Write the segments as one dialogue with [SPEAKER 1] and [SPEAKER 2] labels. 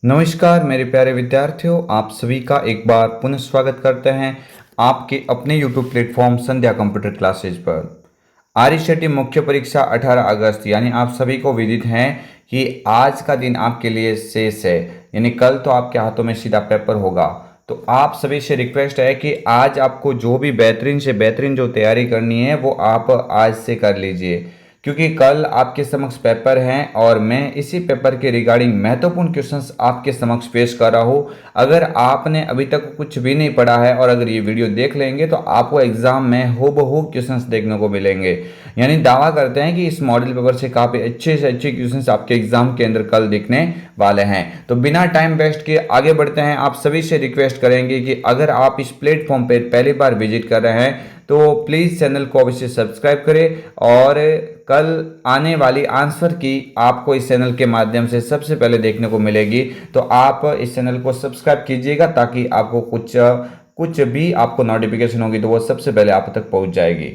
[SPEAKER 1] नमस्कार मेरे प्यारे विद्यार्थियों, आप सभी का एक बार पुनः स्वागत करते हैं आपके अपने YouTube प्लेटफॉर्म संध्या कंप्यूटर क्लासेज पर। आरईसीटी मुख्य परीक्षा 18 अगस्त यानी आप सभी को विदित है कि आज का दिन आपके लिए शेष है, यानी कल तो आपके हाथों में सीधा पेपर होगा। तो आप सभी से रिक्वेस्ट है कि आज आपको जो भी बेहतरीन से बेहतरीन जो तैयारी करनी है वो आप आज से कर लीजिए, क्योंकि कल आपके समक्ष पेपर हैं और मैं इसी पेपर के रिगार्डिंग महत्वपूर्ण क्वेश्चंस आपके समक्ष पेश कर रहा हूँ। अगर आपने अभी तक कुछ भी नहीं पढ़ा है और अगर ये वीडियो देख लेंगे तो आपको एग्जाम में हूबहू क्वेश्चंस देखने को मिलेंगे। यानी दावा करते हैं कि इस मॉडल पेपर से काफ़ी अच्छे से अच्छे क्वेश्चंस आपके एग्जाम के अंदर कल दिखने वाले हैं। तो बिना टाइम वेस्ट किए आगे बढ़ते हैं। आप सभी से रिक्वेस्ट करेंगे कि अगर आप इस प्लेटफॉर्म पर पहली बार विजिट कर रहे हैं तो प्लीज़ चैनल को अवश्य सब्सक्राइब करें और कल आने वाली आंसर की आपको इस चैनल के माध्यम से सबसे पहले देखने को मिलेगी। तो आप इस चैनल को सब्सक्राइब कीजिएगा ताकि आपको कुछ भी आपको नोटिफिकेशन होगी तो वो सबसे पहले आप तक पहुंच जाएगी।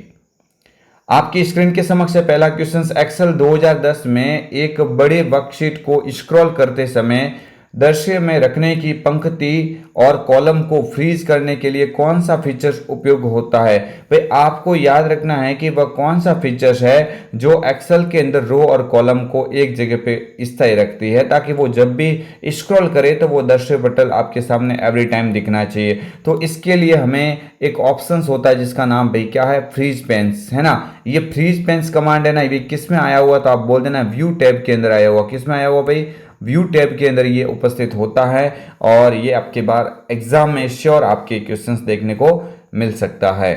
[SPEAKER 1] आपकी स्क्रीन के समक्ष पहला क्वेश्चन, एक्सेल 2010 में एक बड़े वर्कशीट को स्क्रॉल करते समय दृश्य में रखने की पंक्ति और कॉलम को फ्रीज करने के लिए कौन सा फीचर्स उपयोग होता है। भाई आपको याद रखना है कि वह कौन सा फीचर्स है जो एक्सेल के अंदर रो और कॉलम को एक जगह पे स्थायी रखती है, ताकि वो जब भी स्क्रॉल करे तो वो दृश्य पटल आपके सामने एवरी टाइम दिखना चाहिए। तो इसके लिए हमें एक ऑप्शन होता है जिसका नाम भाई क्या है, फ्रीज पेंस है ना। ये फ्रीज पेंस कमांड है ना, ये किस में आया हुआ तो आप बोल देना व्यू टैब के अंदर आया हुआ। किस में आया हुआ भाई, व्यू टैब के अंदर ये उपस्थित होता है और ये आपके बार एग्जाम में श्योर आपके क्वेश्चंस देखने को मिल सकता है।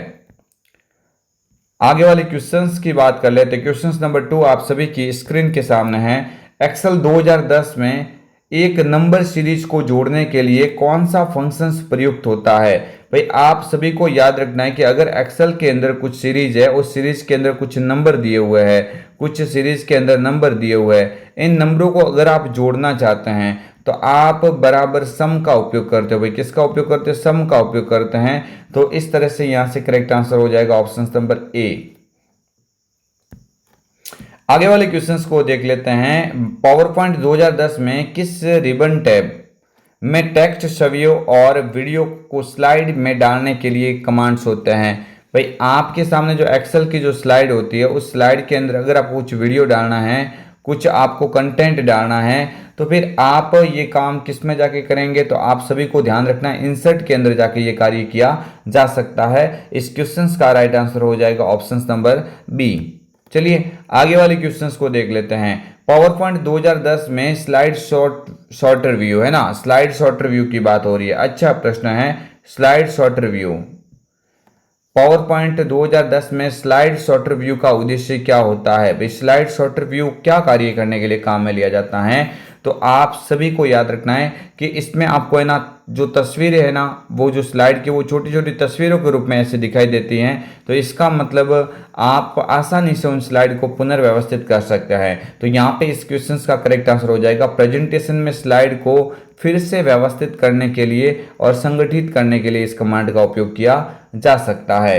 [SPEAKER 1] आगे वाले क्वेश्चंस की बात कर लेते हैं। क्वेश्चंस नंबर 2 आप सभी की स्क्रीन के सामने है। एक्सेल 2010 में एक नंबर सीरीज को जोड़ने के लिए कौन सा फंक्शंस प्रयुक्त होता है। भाई आप सभी को याद रखना है कि अगर एक्सेल के अंदर कुछ सीरीज है, उस सीरीज के अंदर कुछ नंबर दिए हुए हैं, कुछ सीरीज के अंदर नंबर दिए हुए हैं, इन नंबरों को अगर आप जोड़ना चाहते हैं तो आप बराबर सम का उपयोग करते हो। भाई किसका उपयोग करते हैं, सम का उपयोग करते हैं। तो इस तरह से यहां से करेक्ट आंसर हो जाएगा ऑप्शन नंबर ए। आगे वाले क्वेश्चंस को देख लेते हैं। पावर पॉइंट 2010 में किस रिबन टैब में टेक्स्ट, छवियों और वीडियो को स्लाइड में डालने के लिए कमांड्स होते हैं। भाई आपके सामने जो एक्सेल की जो स्लाइड होती है, उस स्लाइड के अंदर अगर आपको कुछ वीडियो डालना है, कुछ आपको कंटेंट डालना है, तो फिर आप ये काम किस में जाके करेंगे, तो आप सभी को ध्यान रखना है इंसर्ट के अंदर जाके ये कार्य किया जा सकता है। इस क्वेश्चन का राइट आंसर हो जाएगा ऑप्शन नंबर बी। चलिए आगे वाले क्वेश्चंस को देख लेते हैं। पावर पॉइंट 2010 में स्लाइड शॉर्टर व्यू है ना, स्लाइड शॉर्टर व्यू की बात हो रही है। अच्छा प्रश्न है, slide shorter view. Power point 2010 में स्लाइड शॉर्टर व्यू का उद्देश्य क्या होता है। भाई स्लाइड शॉर्टर व्यू क्या कार्य करने के लिए काम में लिया जाता है, तो आप सभी को याद रखना है कि इसमें आपको है ना जो तस्वीरें है ना, वो जो स्लाइड की वो छोटी छोटी तस्वीरों के रूप में ऐसे दिखाई देती हैं। तो इसका मतलब आप आसानी से उन स्लाइड को पुनर्व्यवस्थित कर सकते हैं। तो यहाँ पे इस क्वेश्चन का करेक्ट आंसर हो जाएगा प्रेजेंटेशन में स्लाइड को फिर से व्यवस्थित करने के लिए और संगठित करने के लिए इस कमांड का उपयोग किया जा सकता है।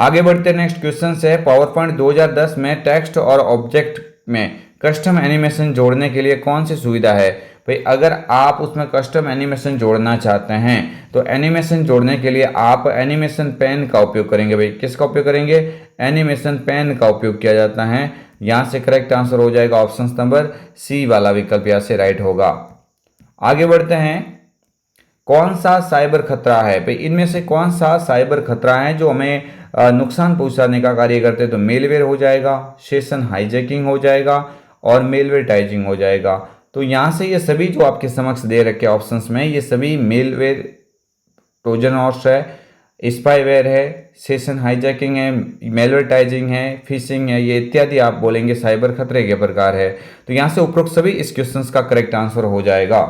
[SPEAKER 1] आगे बढ़ते नेक्स्ट क्वेश्चन है। पावर पॉइंट 2010 में टेक्स्ट और ऑब्जेक्ट में कस्टम एनिमेशन जोड़ने के लिए कौन सी सुविधा है। भाई अगर आप उसमें कस्टम एनिमेशन जोड़ना चाहते हैं तो एनिमेशन जोड़ने के लिए आप एनिमेशन पेन का उपयोग करेंगे। भाई किसका उपयोग करेंगे, एनिमेशन पेन का उपयोग किया जाता है। यहाँ से करेक्ट आंसर हो जाएगा ऑप्शन नंबर सी वाला विकल्प यहाँ से राइट होगा। आगे बढ़ते हैं। कौन सा साइबर खतरा है, भाई इनमें से कौन सा साइबर खतरा है जो हमें नुकसान पहुंचाने का कार्य करते हैं। तो मेलवेयर हो जाएगा, सेशन हाईजैकिंग हो जाएगा और मेलवेयर टाइजिंग हो जाएगा। तो यहाँ से ये सभी जो आपके समक्ष दे रखे ऑप्शंस में, ये सभी मेलवेयर, ट्रोजन हॉर्स है, स्पाईवेयर है, सेशन हाईजैकिंग है, मेलवेयर टाइजिंग है, फिशिंग है, ये इत्यादि आप बोलेंगे साइबर खतरे के प्रकार है। तो यहाँ से उपरोक्त सभी इस क्वेश्चन का करेक्ट आंसर हो जाएगा।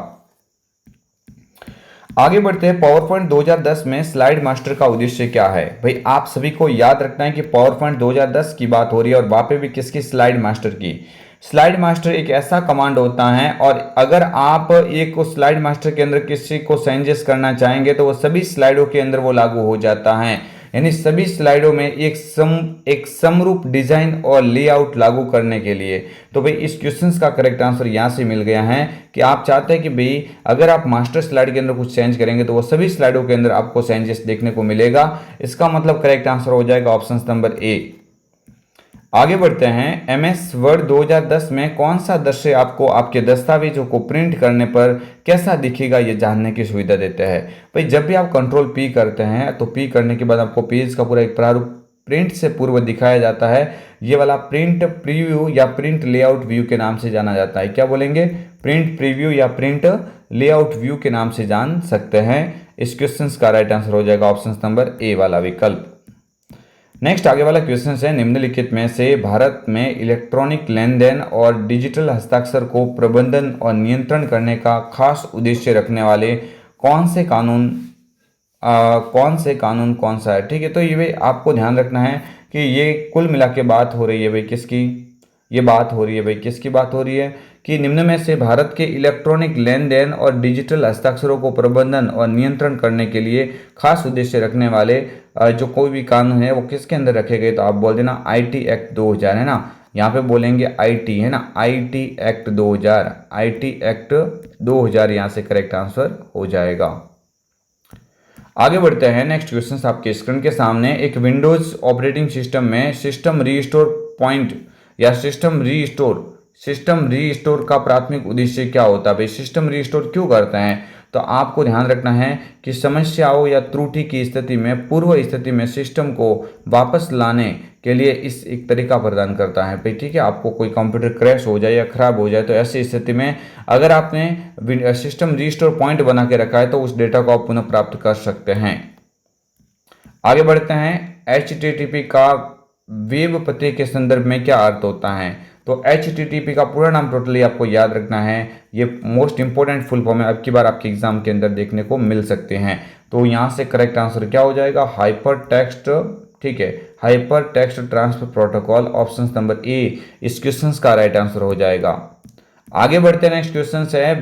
[SPEAKER 1] आगे बढ़ते हैं। पावर पॉइंट 2010 में स्लाइड मास्टर का उद्देश्य क्या है। भाई आप सभी को याद रखना है कि पावर पॉइंट 2010 की बात हो रही है और वहां पे भी किसकी, स्लाइड मास्टर की। स्लाइड मास्टर एक ऐसा कमांड होता है और अगर आप एक स्लाइड मास्टर के अंदर किसी को चेंजेस करना चाहेंगे तो वो सभी स्लाइडों के अंदर वो लागू हो जाता है। यानी सभी स्लाइडों में एक समरूप डिजाइन और लेआउट लागू करने के लिए। तो भाई इस क्वेश्चन का करेक्ट आंसर यहाँ से मिल गया है कि आप चाहते हैं कि भाई अगर आप मास्टर स्लाइड के अंदर कुछ चेंज करेंगे तो वो सभी स्लाइडों के अंदर आपको चेंजेस देखने को मिलेगा। इसका मतलब करेक्ट आंसर हो जाएगा ऑप्शन नंबर ए। आगे बढ़ते हैं। एमएस वर्ड 2010 में कौन सा दृश्य आपको आपके दस्तावेजों को प्रिंट करने पर कैसा दिखेगा ये जानने की सुविधा देता है। भाई जब भी आप कंट्रोल पी करते हैं तो पी करने के बाद आपको पेज का पूरा एक प्रारूप प्रिंट से पूर्व दिखाया जाता है। ये वाला प्रिंट प्रीव्यू या प्रिंट लेआउट व्यू के नाम से जाना जाता है। क्या बोलेंगे? प्रिंट प्रीव्यू या प्रिंट लेआउट व्यू के नाम से जान सकते हैं। इस क्वेश्चन का राइट आंसर हो जाएगा ऑप्शन नंबर ए वाला विकल्प। नेक्स्ट आगे वाला क्वेश्चन है, निम्नलिखित में से भारत में इलेक्ट्रॉनिक लेन देन और डिजिटल हस्ताक्षर को प्रबंधन और नियंत्रण करने का खास उद्देश्य रखने वाले कौन से कानून कौन सा है। ठीक है, तो ये भाई आपको ध्यान रखना है कि ये कुल मिला के बात हो रही है भाई किसकी, ये बात हो रही है भाई किसकी बात हो रही है कि निम्न में से भारत के इलेक्ट्रॉनिक लेन देन और डिजिटल हस्ताक्षरों को प्रबंधन और नियंत्रण करने के लिए खास उद्देश्य रखने वाले जो कोई भी कानून है वो किसके अंदर रखे गए। तो आप बोल देना आईटी एक्ट 2000 है ना, यहाँ पे बोलेंगे आईटी है ना, आईटी एक्ट 2000, आईटी एक्ट 2000 यहाँ से करेक्ट आंसर हो जाएगा। आगे बढ़ते हैं। नेक्स्ट क्वेश्चन आपके स्क्रीन के सामने, एक विंडोज ऑपरेटिंग सिस्टम में सिस्टम रीस्टोर पॉइंट या सिस्टम रीस्टोर का प्राथमिक उद्देश्य क्या होता है। भाई सिस्टम रीस्टोर क्यों करते हैं? तो आपको ध्यान रखना है कि समस्याओं या त्रुटि की स्थिति में पूर्व स्थिति में सिस्टम को वापस लाने के लिए इस एक तरीका प्रदान करता है। भाई ठीक है, आपको कोई कंप्यूटर क्रैश हो जाए या खराब हो जाए तो ऐसी स्थिति में अगर आपने सिस्टम रीस्टोर पॉइंट बना के रखा है तो उस डेटा को आप पुनः प्राप्त कर सकते हैं। आगे बढ़ते हैं। HTTP का वेब पते के संदर्भ में क्या अर्थ होता है। तो HTTP का पूरा नाम टोटली आपको याद रखना है, ये मोस्ट इंपॉर्टेंट फुल फॉर्म है, अब की बार आपके एग्जाम के अंदर देखने को मिल सकते हैं। तो यहाँ से करेक्ट आंसर क्या हो जाएगा? Hyper text. ठीक है, hyper text transfer protocol option number A इस क्वेश्चन का राइट आंसर हो जाएगा। आगे बढ़ते हैं। नेक्स्ट क्वेश्चन है,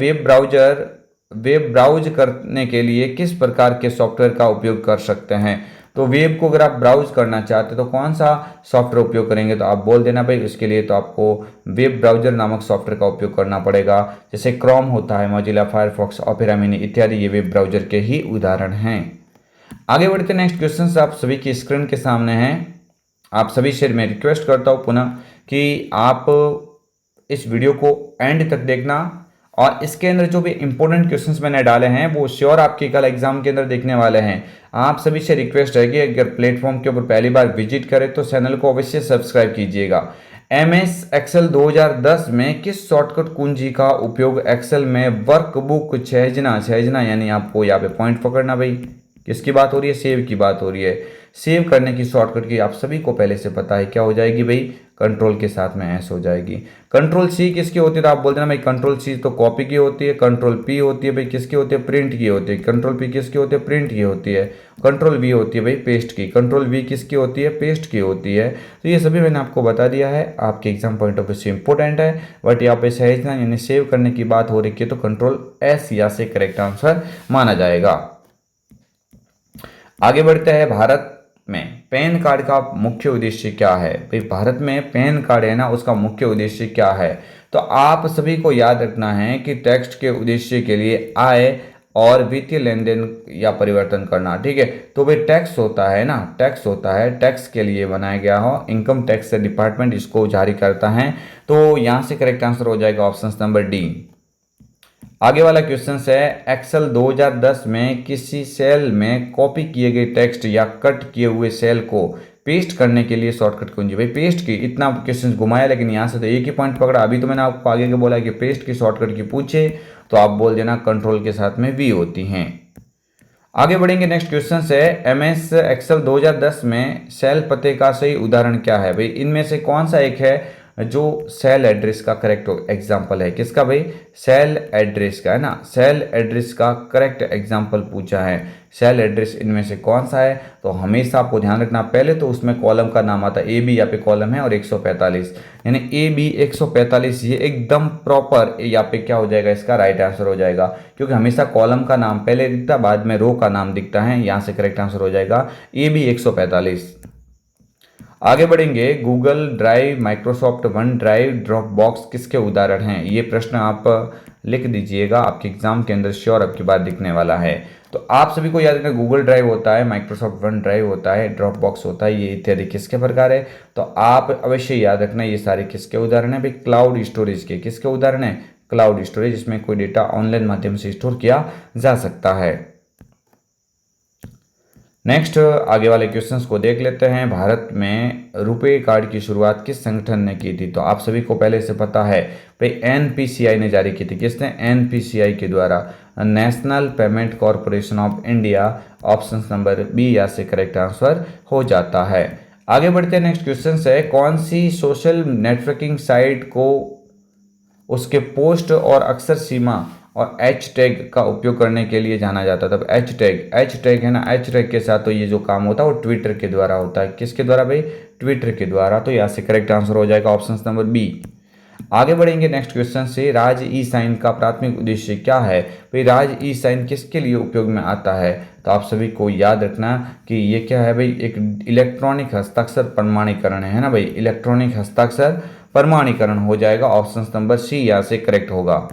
[SPEAKER 1] वेब ब्राउज करने के लिए किस प्रकार के सॉफ्टवेयर का उपयोग कर सकते हैं। तो वेब को अगर आप ब्राउज करना चाहते हैं तो कौन सा सॉफ्टवेयर उपयोग करेंगे। तो आप बोल देना भाई उसके लिए तो आपको वेब ब्राउजर नामक सॉफ्टवेयर का उपयोग करना पड़ेगा। जैसे क्रोम होता है, मोजिला फायरफॉक्स, ओपेरा मिनी इत्यादि ये वेब ब्राउजर के ही उदाहरण हैं। आगे बढ़ते हैं। नेक्स्ट क्वेश्चन आप सभी की स्क्रीन के सामने हैं। आप सभी से मैं रिक्वेस्ट करता हूँ पुनः कि आप इस वीडियो को एंड तक देखना और इसके अंदर जो भी इंपॉर्टेंट क्वेश्चंस मैंने डाले हैं वो श्योर आपके कल एग्जाम के अंदर देखने वाले हैं। आप सभी से रिक्वेस्ट है कि अगर प्लेटफॉर्म के ऊपर पहली बार विजिट करें तो चैनल को अवश्य सब्सक्राइब कीजिएगा। MS एक्सेल 2010 में किस शॉर्टकट कुंजी का उपयोग एक्सेल में वर्कबुक छेजना यानी आपको यहाँ पे पॉइंट पकड़ना। भाई किसकी बात हो रही है? सेव की बात हो रही है। सेव करने की शॉर्टकट की आप सभी को पहले से पता है, क्या हो जाएगी भाई? कंट्रोल के साथ में एस हो जाएगी। कंट्रोल सी किसकी होती है? तो आप बोल देना भाई कंट्रोल सी तो कॉपी की होती है। कंट्रोल पी होती है भाई किसकी होती है? प्रिंट की होती है। कंट्रोल पी किसकी होती है? प्रिंट की होती है। कंट्रोल वी होती है भाई पेस्ट की। कंट्रोल वी किसकी होती है? पेस्ट की होती है। तो ये सभी मैंने आपको बता दिया है, आपके एग्जाम पॉइंट ऑफ व्यू से इंपॉर्टेंट है। बट यहाँ पे सहेजना यानी सेव करने की बात हो रही है तो कंट्रोल एस या से करेक्ट आंसर माना जाएगा। आगे बढ़ते हैं। भारत में पैन कार्ड का मुख्य उद्देश्य क्या है। भाई भारत में पैन कार्ड है ना, उसका मुख्य उद्देश्य क्या है। तो आप सभी को याद रखना है कि टैक्स के उद्देश्य के लिए आय और वित्तीय लेन देन या परिवर्तन करना। ठीक है, तो भाई टैक्स होता है ना, टैक्स होता है, टैक्स के लिए बनाया गया हो। इनकम टैक्स डिपार्टमेंट इसको जारी करता है। तो यहाँ से करेक्ट आंसर हो जाएगा ऑप्शन नंबर डी। आगे वाला क्वेश्चन है, एक्सेल 2010 में किसी सेल में कॉपी किए गए टेक्स्ट या कट किए हुए सेल को पेस्ट करने के लिए शॉर्टकट कुंजी। भाई पेस्ट की इतना क्वेश्चन घुमाया लेकिन यहाँ से तो एक ही पॉइंट पकड़ा। अभी तो मैंने आपको आगे के बोला कि पेस्ट की शॉर्टकट की पूछे तो आप बोल देना कंट्रोल के साथ में वी होती हैं। आगे बढ़ेंगे। नेक्स्ट क्वेश्चन है, MS एक्सेल 2010 में सेल पते का सही उदाहरण क्या है। भाई इनमें से कौन सा एक है जो सेल एड्रेस का करेक्ट एग्जाम्पल है। किसका भाई? सेल एड्रेस का, है ना। सेल एड्रेस का करेक्ट एग्जाम्पल पूछा है। सेल एड्रेस इनमें से कौन सा है? तो हमेशा आपको ध्यान रखना, पहले तो उसमें कॉलम का नाम आता है, ए बी यहाँ पे कॉलम है और 145, यानी ए बी 145 ये एकदम प्रॉपर यहाँ पे क्या हो जाएगा, इसका राइट आंसर हो जाएगा, क्योंकि हमेशा कॉलम का नाम पहले दिखता बाद में रो का नाम दिखता है। यहाँ से करेक्ट आंसर हो जाएगा ए बी 145। आगे बढ़ेंगे। Google drive, Microsoft one drive, drop box किसके उदाहरण हैं? ये प्रश्न आप लिख दीजिएगा, आपके एग्जाम के अंदर श्योर अब की बार दिखने वाला है। तो आप सभी को याद रखना, गूगल ड्राइव होता है, माइक्रोसॉफ्ट वन ड्राइव होता है, ड्रॉप बॉक्स होता है, ये इत्यादि किसके प्रकार है? तो आप अवश्य याद रखना ये सारे किसके उदाहरण है भाई? क्लाउड स्टोरेज के। किसके उदाहरण है? क्लाउड स्टोरेज, इसमें कोई डेटा ऑनलाइन माध्यम से स्टोर किया जा सकता है। नेक्स्ट आगे वाले क्वेश्चंस को देख लेते हैं। भारत में रुपे कार्ड की शुरुआत किस संगठन ने की थी? तो आप सभी को पहले से पता है भाई, एनपीसीआई ने जारी की थी। किसने? एनपीसीआई के द्वारा, national payment corporation of India. Option number B यहाँ से करेक्ट आंसर हो जाता है। आगे बढ़ते हैं। नेक्स्ट क्वेश्चन है, कौन सी सोशल नेटवर्किंग साइट को उसके पोस्ट और अक्षर सीमा और एच टैग का उपयोग करने के लिए जाना जाता है? तब एच टैग है ना, एच टैग के साथ तो ये जो काम होता है वो ट्विटर के द्वारा होता है। किसके द्वारा भाई? ट्विटर के द्वारा। तो यहाँ से करेक्ट आंसर हो जाएगा ऑप्शन नंबर बी। आगे बढ़ेंगे नेक्स्ट क्वेश्चन से, राज ई साइन का प्राथमिक उद्देश्य क्या है? भाई राज ई साइन किसके लिए उपयोग में आता है? तो आप सभी को याद रखना कि ये क्या है भाई? एक इलेक्ट्रॉनिक हस्ताक्षर प्रमाणीकरण है ना भाई, इलेक्ट्रॉनिक हस्ताक्षर प्रमाणीकरण हो जाएगा। ऑप्शन नंबर सी यहाँ से करेक्ट होगा।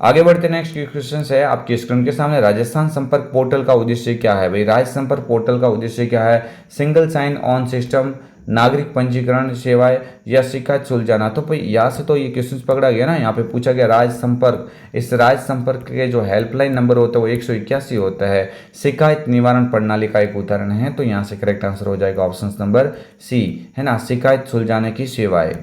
[SPEAKER 1] आगे बढ़ते नेक्स्ट क्वेश्चन है आपकी स्क्रीन के सामने, राजस्थान संपर्क पोर्टल का उद्देश्य क्या है भाई? राज संपर्क पोर्टल का उद्देश्य क्या है? सिंगल साइन ऑन सिस्टम, नागरिक पंजीकरण सेवाएं या शिकायत सुलझाना? तो भाई यहाँ से तो ये क्वेश्चन पकड़ा गया ना, यहाँ पे पूछा गया राज संपर्क। इस राज संपर्क के जो हेल्पलाइन नंबर होता है वो 181 होता है, शिकायत निवारण प्रणाली का एक उदाहरण है। तो यहाँ से करेक्ट आंसर हो जाएगा ऑप्शन नंबर सी, है ना, शिकायत सुलझाने की सेवाएं।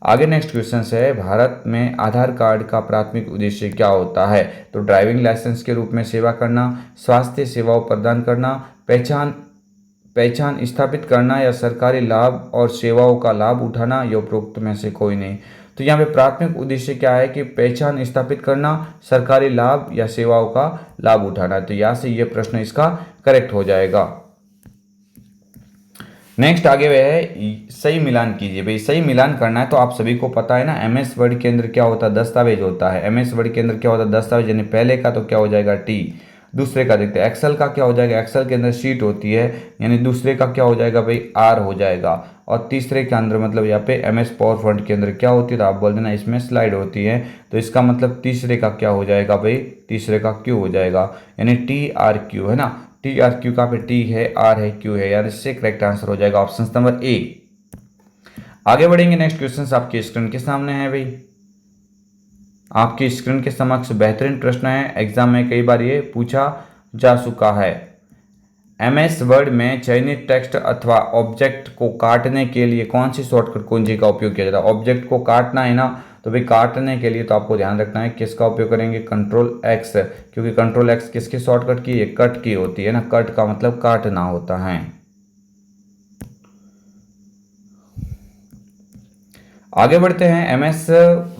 [SPEAKER 1] आगे नेक्स्ट क्वेश्चन है, भारत में आधार कार्ड का प्राथमिक उद्देश्य क्या होता है? तो ड्राइविंग लाइसेंस के रूप में सेवा करना, स्वास्थ्य सेवाओं प्रदान करना, पहचान स्थापित करना या सरकारी लाभ और सेवाओं का लाभ उठाना, या उपरोक्त में से कोई नहीं। तो यहाँ पे प्राथमिक उद्देश्य क्या है कि पहचान स्थापित करना, सरकारी लाभ या सेवाओं का लाभ उठाना। तो यहाँ से ये प्रश्न इसका करेक्ट हो जाएगा। नेक्स्ट आगे वह है सही मिलान कीजिए। भाई सही मिलान करना है तो आप सभी को पता है ना, एमएस वर्ड के अंदर क्या होता है? दस्तावेज होता है। एमएस वर्ड के अंदर क्या होता है? दस्तावेज, यानी पहले का तो क्या हो जाएगा? टी। दूसरे का देखते हैं, एक्सेल का क्या हो जाएगा? एक्सेल के अंदर शीट होती है, यानी दूसरे का क्या हो जाएगा भाई? आर हो जाएगा। और तीसरे के अंदर मतलब यहाँ पे एमएस पावर पॉइंट के अंदर क्या होती है? तो आप बोल देना इसमें स्लाइड होती है, तो इसका मतलब तीसरे का क्या हो जाएगा भाई? तीसरे का क्यू हो जाएगा, यानी टी आर क्यू, है ना। टी आर क्यू का पे टी है, आर है, क्यू है, यार इससे करेक्ट आंसर हो जाएगा ऑप्शन नंबर ए। आगे बढ़ेंगे। नेक्स्ट क्वेश्चन आपकी स्क्रीन के सामने है भाई, आपकी स्क्रीन के समक्ष बेहतरीन प्रश्न है, एग्जाम में कई बार ये पूछा जा चुका है। एमएस वर्ड में चयनित टेक्स्ट अथवा ऑब्जेक्ट को काटने के लिए कौन सी शॉर्टकट कुंजी का उपयोग किया जाता है? ऑब्जेक्ट को काटना है ना, तो भाई काटने के लिए तो आपको ध्यान रखना है किसका उपयोग करेंगे? कंट्रोल एक्स, क्योंकि कंट्रोल एक्स किसकी शॉर्टकट की? कट की होती है ना, कट का मतलब काटना होता है। आगे बढ़ते हैं। एमएस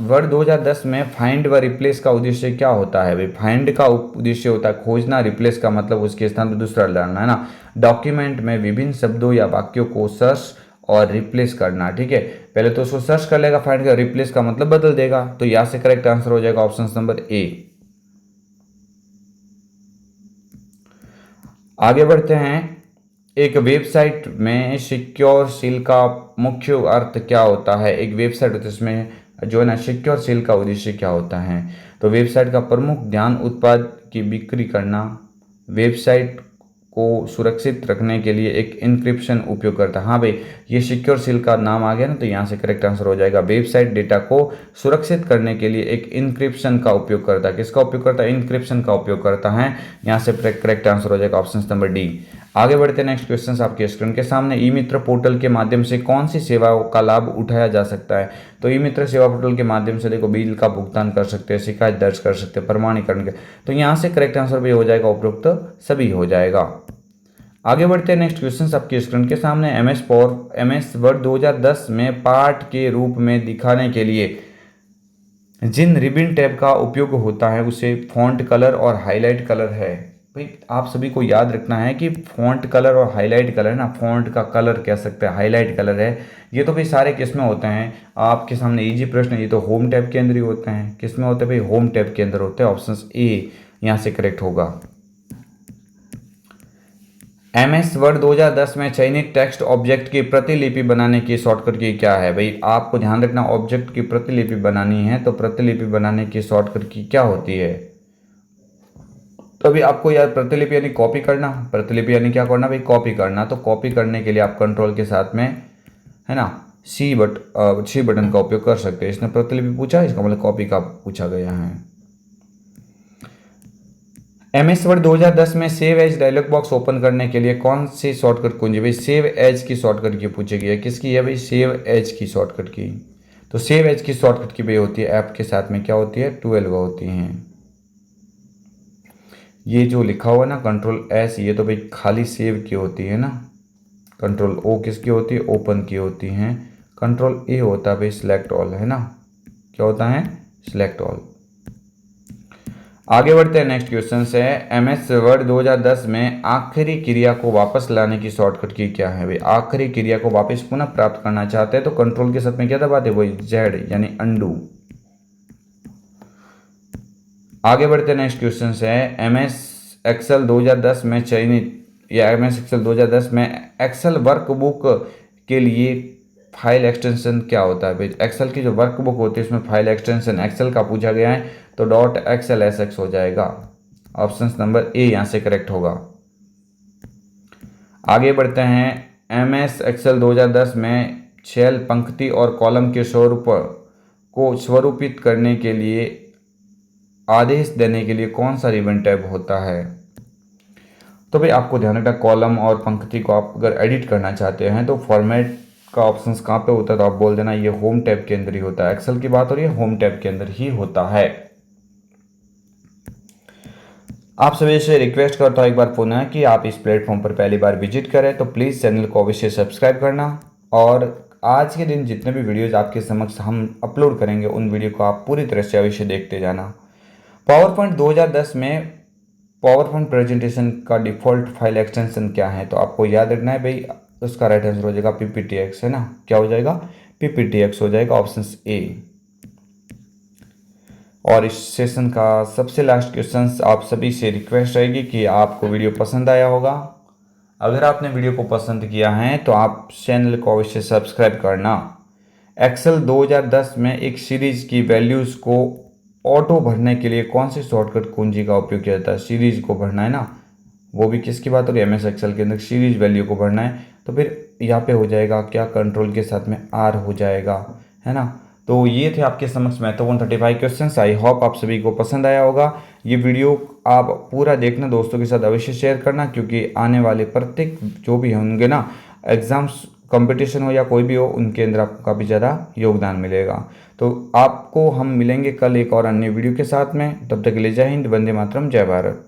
[SPEAKER 1] वर्ड 2010 में फाइंड व रिप्लेस का उद्देश्य क्या होता है भाई? फाइंड का उद्देश्य होता है खोजना, रिप्लेस का मतलब उसके स्थान पर दूसरा डालना, है ना। डॉक्यूमेंट में विभिन्न शब्दों या वाक्यों को सर्च और रिप्लेस करना, ठीक है। पहले तो उसको सर्च कर लेगा, फाइंड का, रिप्लेस का मतलब बदल देगा। तो यहाँ से करेक्ट आंसर हो जाएगा ऑप्शन नंबर ए। आगे बढ़ते हैं। एक वेबसाइट में सिक्योर सील का मुख्य अर्थ क्या होता है? एक वेबसाइट होती है इसमें जो है ना, सिक्योर सील का उद्देश्य क्या होता है? तो वेबसाइट का प्रमुख ध्यान उत्पाद की बिक्री करना, वेबसाइट को सुरक्षित रखने के लिए एक इंक्रिप्शन उपयोग करता है। हाँ भाई, ये सिक्योर सील का नाम आ गया ना, तो यहाँ से करेक्ट आंसर हो जाएगा। वेबसाइट डेटा को सुरक्षित करने के लिए एक इंक्रिप्शन का उपयोग करता है। किसका उपयोग करता है? इंक्रिप्शन का उपयोग करता है। यहाँ से करेक्ट आंसर हो जाएगा ऑप्शन नंबर डी। आगे बढ़ते हैं। नेक्स्ट क्वेश्चन आपके स्क्रीन के सामने, ई मित्र पोर्टल के माध्यम से कौन सी सेवाओं का लाभ उठाया जा सकता है? तो ई मित्र सेवा पोर्टल के माध्यम से देखो, बिल का भुगतान कर सकते हैं, शिकायत दर्ज कर सकते हैं, प्रमाणीकरण के। तो यहाँ से करेक्ट आंसर भी हो जाएगा, उपरोक्त सभी हो जाएगा। आगे बढ़ते हैं नेक्स्ट क्वेश्चन आपके स्क्रीन के सामने। एमएस वर्ड 2010 में पाठ के रूप में दिखाने के लिए जिन रिबन टैब का उपयोग होता है उसे फॉन्ट कलर और हाईलाइट कलर है। भाई आप सभी को याद रखना है कि फॉन्ट कलर और हाईलाइट कलर ना, फॉन्ट का कलर कह सकते हैं, हाईलाइट कलर है, ये तो भाई सारे किस में होते हैं आपके सामने इजी प्रश्न है, ये तो होम टैब के अंदर ही होते हैं। किस में होते हैं भाई? होम टैब के अंदर होते हैं। ऑप्शन ए यहाँ से करेक्ट होगा। एमएस वर्ड 2010 में चयनित टेक्स्ट ऑब्जेक्ट की प्रतिलिपि बनाने की शॉर्टकट की क्या है? भाई आपको ध्यान रखना, ऑब्जेक्ट की प्रतिलिपि बनानी है तो प्रतिलिपि बनाने की शॉर्टकट की क्या होती है? तो अभी आपको यार प्रतिलिपि यानी कॉपी करना, प्रतिलिपि यानी क्या करना भाई? कॉपी करना। तो कॉपी करने के लिए आप कंट्रोल के साथ में है ना सी बटन का उपयोग कर सकते हैं। इसने प्रतिलिपि पूछा, इसका मतलब कॉपी का पूछा गया है। एमएस वर्ड 2010 में save as dialog box open करने के लिए कौन सी शॉर्टकट कुंजी? भाई सेव एज की शॉर्टकट की पूछी गई है। किसकी है भाई? सेव एज की शॉर्टकट की। तो सेव एज की शॉर्टकट की भाई होती है ऐप के साथ में क्या होती है? 12 होती हैं। ये जो लिखा हुआ है ना कंट्रोल एस, ये तो भाई खाली सेव की होती है ना। कंट्रोल ओ किसकी होती है? ओपन की होती हैं। कंट्रोल ए होता है भाई सिलेक्ट ऑल, है ना। क्या होता है? Select all. आगे बढ़ते हैं नेक्स्ट क्वेश्चन से। एमएस वर्ड 2010 में आखिरी क्रिया को वापस लाने की शॉर्टकट की क्या है? भाई आखिरी क्रिया को वापस पुनः प्राप्त करना चाहते हैं तो कंट्रोल के साथ में क्या दबाते हैं? वही जेड यानी अंडू। आगे बढ़ते हैं नेक्स्ट क्वेश्चन से। एमएस एक्सेल 2010 में चयनित या एमएस एक्सेल 2010 में एक्सेल वर्कबुक के लिए फाइल एक्सटेंशन क्या होता है? भाई एक्सेल की जो वर्कबुक होती है उसमें फाइल एक्सटेंशन एक्सेल का पूछा गया है तो .xlsx हो जाएगा। ऑप्शन नंबर ए यहाँ से करेक्ट होगा। आगे बढ़ते हैं। एमएस एक्सेल 2010 में सेल, पंक्ति और कॉलम के स्वरूप को स्वरूपित करने के लिए आदेश देने के लिए कौन सा रिबन टैब होता है? तो भाई आपको ध्यान रखना, कॉलम और पंक्ति को आप अगर एडिट करना चाहते हैं तो फॉर्मेट का ऑप्शन कहाँ पे होता है? तो आप बोल देना ये होम टैब के अंदर ही होता है। एक्सेल की बात हो रही है, होम टैब के अंदर ही होता है। आप सभी से रिक्वेस्ट करता हूँ एक बार पुनः कि आप इस प्लेटफॉर्म पर पहली बार विजिट करें तो प्लीज़ चैनल को अवश्य सब्सक्राइब करना और आज के दिन जितने भी वीडियोज़ आपके समक्ष हम अपलोड करेंगे उन वीडियो को आप पूरी तरह से अवश्य देखते जाना। पावर पॉइंट 2010 में पावर पॉइंट प्रेजेंटेशन का डिफ़ॉल्ट फाइल एक्सटेंशन क्या है? तो आपको याद रखना है भाई, उसका राइट आंसर हो जाएगा PPTX, है ना। क्या हो जाएगा? PPTX हो जाएगा, ऑप्शन ए। और इस सेशन का सबसे लास्ट क्वेश्चन आप सभी से रिक्वेस्ट रहेगी कि आपको वीडियो पसंद आया होगा। अगर आपने वीडियो को पसंद किया है तो आप चैनल को अवश्य सब्सक्राइब करना। एक्सेल 2010 में एक सीरीज की वैल्यूज़ को ऑटो भरने के लिए कौन सी शॉर्टकट कुंजी का उपयोग किया जाता है? सीरीज को भरना है ना, वो भी किसकी बात हो रही है? एमएस एक्सेल के अंदर सीरीज वैल्यू को भरना है तो फिर यहाँ पे हो जाएगा क्या? कंट्रोल के साथ में आर हो जाएगा, है ना। तो ये थे आपके समक्ष महत्वपूर्ण 35 क्वेश्चंस। आई होप आप सभी को पसंद आया होगा। ये वीडियो आप पूरा देखना, दोस्तों के साथ अवश्य शेयर करना क्योंकि आने वाले प्रत्येक जो भी होंगे ना एग्ज़ाम्स, कंपटीशन हो या कोई भी हो, उनके अंदर आपको काफ़ी ज़्यादा योगदान मिलेगा। तो आपको हम मिलेंगे कल एक और अन्य वीडियो के साथ में। तब तक के लिए जय हिंद, वंदे मातरम, जय भारत।